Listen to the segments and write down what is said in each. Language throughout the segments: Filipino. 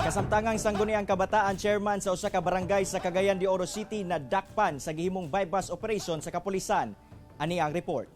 Kasamtangang sangguniang kabataan chairman sa usa ka barangay sa Cagayan de Oro City na dakpan sa gihimong bypass operation sa kapulisan. Ani ang report.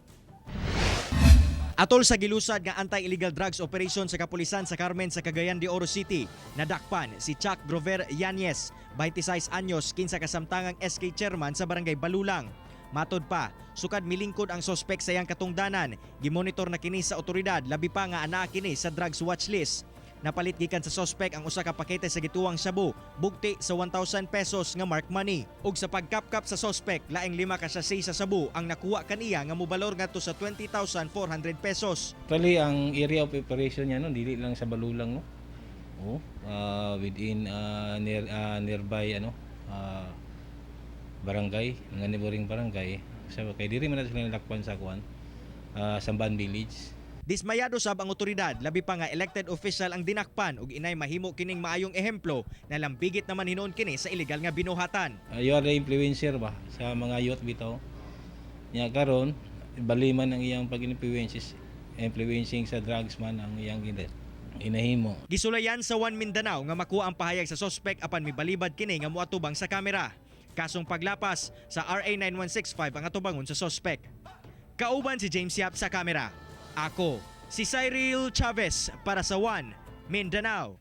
Atol sa gilusad nga anti-illegal drugs operation sa kapulisan sa Carmen sa Cagayan de Oro City, nadakpan si Chuck Grover Yanez, 26 anyos, kinsa kasamtangang SK chairman sa barangay Balulang. Matod pa, sukad milingkod ang sospek sa iyang katungdanan, gimonitor na kini sa otoridad labi pa nga anaa kini sa drugs watch list. Napalit gikan sa sospek ang usa ka pakete sa gituwang shabu, bugti sa 1,000 pesos nga mark money. Ug sa pagkapkap sa sospek, laing 5 ka sachet sa sabu ang nakuha kaniya nga mobalor ngadto sa 20,400 pesos. Actually, ang area of operation niya dili lang sa Balulang, no. Within nearby barangay, mga neighboring barangay. So kay diri man sila nalakpan sa Samban Village. Dismayado sab ang otoridad, labi pa nga elected official ang dinakpan ug inay mahimo kining maayong ehemplo na lambigit naman hinuon kini sa illegal nga binuhatan. You are the influencer ba sa mga youth bitaw. Nya karon baliman ang iyang influencing sa drugs man ang iyang inahimo. Gisulayan sa One Mindanao nga makuha ang pahayag sa sospek apan mibalibad kini nga moatubang sa kamera. Kasong paglapas sa RA 9165 ang atubangon sa sospek. Kauban si James Yap sa kamera. Ako, si Cyril Chavez para sa One Mindanao.